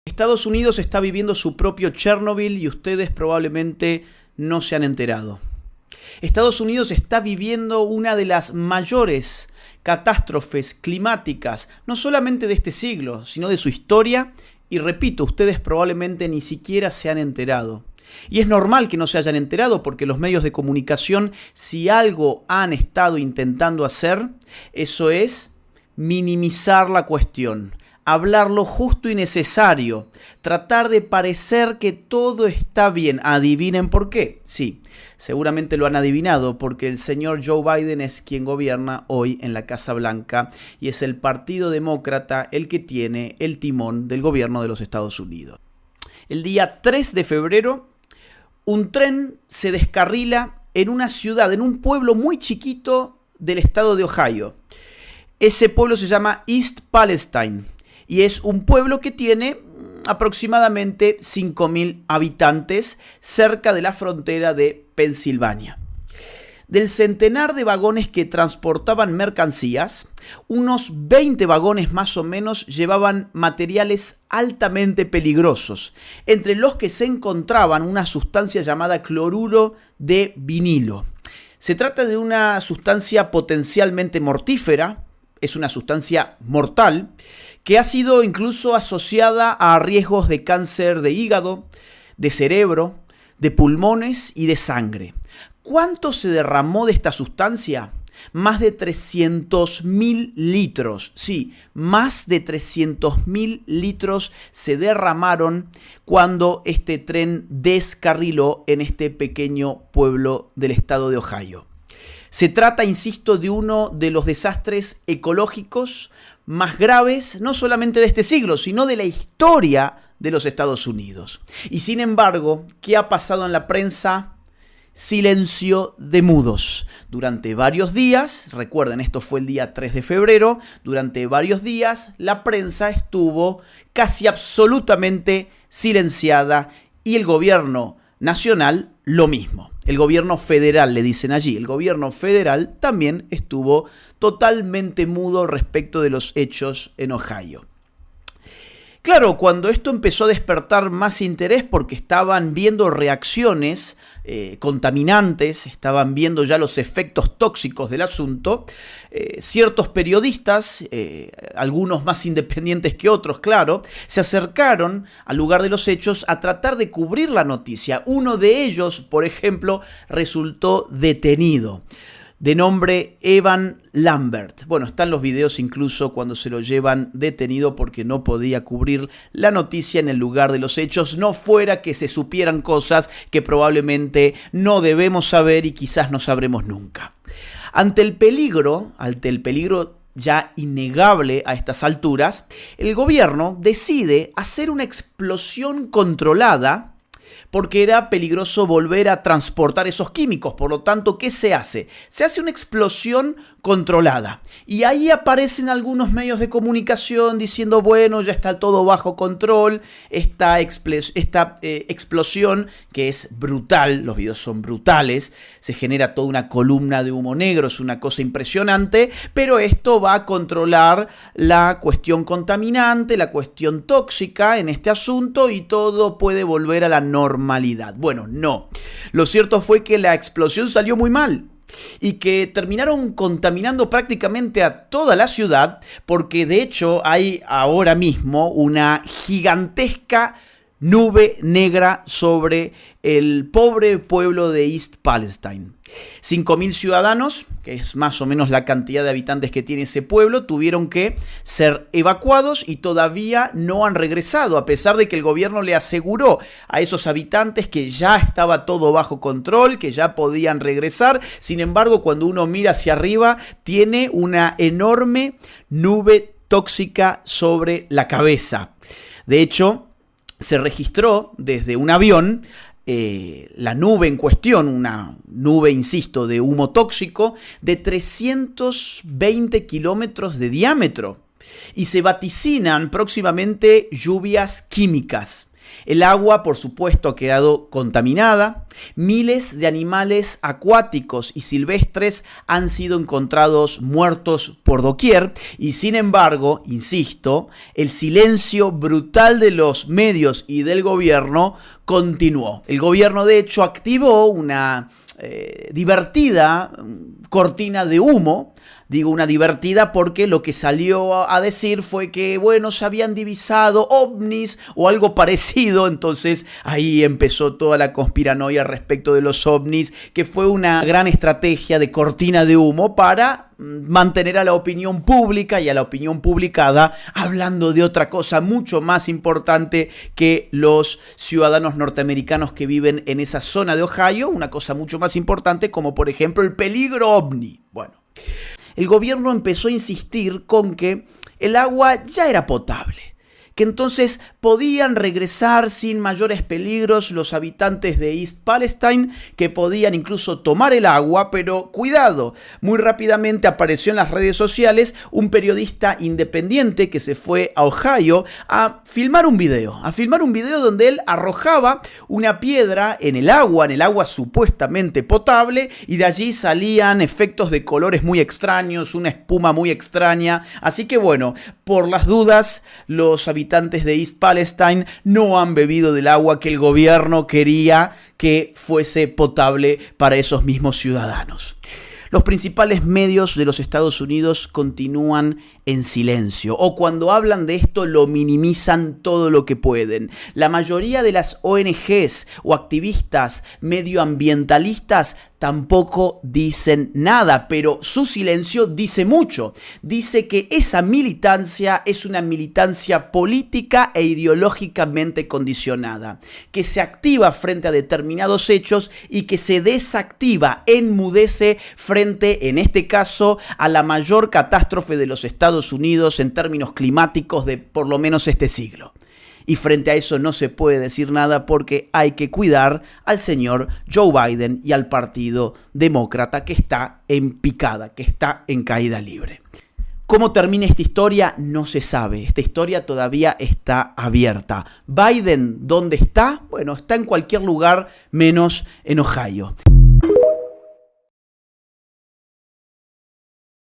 Estados Unidos está viviendo su propio Chernobyl y ustedes probablemente no se han enterado. Estados Unidos está viviendo una de las mayores catástrofes climáticas, no solamente de este siglo, sino de su historia, y repito, ustedes probablemente ni siquiera se han enterado. Y es normal que no se hayan enterado porque los medios de comunicación, si algo han estado intentando hacer, eso es minimizar la cuestión. Hablar lo justo y necesario, tratar de parecer que todo está bien. ¿Adivinen por qué? Sí, seguramente lo han adivinado, porque el señor Joe Biden es quien gobierna hoy en la Casa Blanca y es el Partido Demócrata el que tiene el timón del gobierno de los Estados Unidos. El día 3 de febrero, un tren se descarrila en una ciudad, en un pueblo muy chiquito del estado de Ohio. Ese pueblo se llama East Palestine. Y es un pueblo que tiene aproximadamente 5.000 habitantes cerca de la frontera de Pensilvania. Del centenar de vagones que transportaban mercancías, unos 20 vagones más o menos llevaban materiales altamente peligrosos, entre los que se encontraban una sustancia llamada cloruro de vinilo. Se trata de una sustancia potencialmente mortífera, es una sustancia mortal, que ha sido incluso asociada a riesgos de cáncer de hígado, de cerebro, de pulmones y de sangre. ¿Cuánto se derramó de esta sustancia? Más de 300.000 litros. Sí, más de 300.000 litros se derramaron cuando este tren descarriló en este pequeño pueblo del estado de Ohio. Se trata, insisto, de uno de los desastres ecológicos más graves, no solamente de este siglo, sino de la historia de los Estados Unidos. Y sin embargo, ¿qué ha pasado en la prensa? Silencio de mudos. Durante varios días, recuerden, esto fue el día 3 de febrero, durante varios días la prensa estuvo casi absolutamente silenciada y el gobierno nacional lo mismo. El gobierno federal, le dicen allí, el gobierno federal también estuvo totalmente mudo respecto de los hechos en Ohio. Claro, cuando esto empezó a despertar más interés porque estaban viendo reacciones contaminantes, estaban viendo ya los efectos tóxicos del asunto, ciertos periodistas, algunos más independientes que otros, claro, se acercaron al lugar de los hechos a tratar de cubrir la noticia. Uno de ellos, por ejemplo, resultó detenido, de nombre Evan Lambert. Bueno, están los videos incluso cuando se lo llevan detenido porque no podía cubrir la noticia en el lugar de los hechos, no fuera que se supieran cosas que probablemente no debemos saber y quizás no sabremos nunca. Ante el peligro ya innegable a estas alturas, el gobierno decide hacer una explosión controlada porque era peligroso volver a transportar esos químicos. Por lo tanto, ¿qué se hace? Se hace una explosión controlada. Y ahí aparecen algunos medios de comunicación diciendo, bueno, ya está todo bajo control, esta explosión que es brutal, los videos son brutales, se genera toda una columna de humo negro, es una cosa impresionante, pero esto va a controlar la cuestión contaminante, la cuestión tóxica en este asunto y todo puede volver a la normalidad. Bueno, no. Lo cierto fue que la explosión salió muy mal y que terminaron contaminando prácticamente a toda la ciudad porque de hecho hay ahora mismo una gigantesca nube negra sobre el pobre pueblo de East Palestine. 5.000 ciudadanos, que es más o menos la cantidad de habitantes que tiene ese pueblo, tuvieron que ser evacuados y todavía no han regresado, a pesar de que el gobierno le aseguró a esos habitantes que ya estaba todo bajo control, que ya podían regresar. Sin embargo, cuando uno mira hacia arriba, tiene una enorme nube tóxica sobre la cabeza. De hecho, se registró desde un avión la nube en cuestión, una nube, insisto, de humo tóxico de 320 kilómetros de diámetro y se vaticinan próximamente lluvias químicas. El agua, por supuesto, ha quedado contaminada. Miles de animales acuáticos y silvestres han sido encontrados muertos por doquier. Y sin embargo, insisto, el silencio brutal de los medios y del gobierno continuó. El gobierno, de hecho, activó una divertida cortina de humo. Digo una divertida porque lo que salió a decir fue que, bueno, se habían divisado ovnis o algo parecido. Entonces ahí empezó toda la conspiranoia respecto de los ovnis, que fue una gran estrategia de cortina de humo para mantener a la opinión pública y a la opinión publicada hablando de otra cosa mucho más importante que los ciudadanos norteamericanos que viven en esa zona de Ohio. Una cosa mucho más importante, como por ejemplo el peligro ovni. Bueno, el gobierno empezó a insistir con que el agua ya era potable, que entonces podían regresar sin mayores peligros los habitantes de East Palestine, que podían incluso tomar el agua, pero cuidado, muy rápidamente apareció en las redes sociales un periodista independiente que se fue a Ohio a filmar un video donde él arrojaba una piedra en el agua supuestamente potable, y de allí salían efectos de colores muy extraños, una espuma muy extraña. Así que bueno, por las dudas, los habitantes de East Palestine no han bebido del agua que el gobierno quería que fuese potable para esos mismos ciudadanos. Los principales medios de los Estados Unidos continúan en silencio, o cuando hablan de esto lo minimizan todo lo que pueden. La mayoría de las ONGs o activistas medioambientalistas tampoco dicen nada, pero su silencio dice mucho. Dice que esa militancia es una militancia política e ideológicamente condicionada, que se activa frente a determinados hechos y que se desactiva, enmudece frente, en este caso, a la mayor catástrofe de los Estados Unidos en términos climáticos de por lo menos este siglo. Y frente a eso no se puede decir nada porque hay que cuidar al señor Joe Biden y al Partido Demócrata, que está en picada, que está en caída libre. ¿Cómo termina esta historia? No se sabe. Esta historia todavía está abierta. Biden, ¿dónde está? Bueno, está en cualquier lugar menos en Ohio.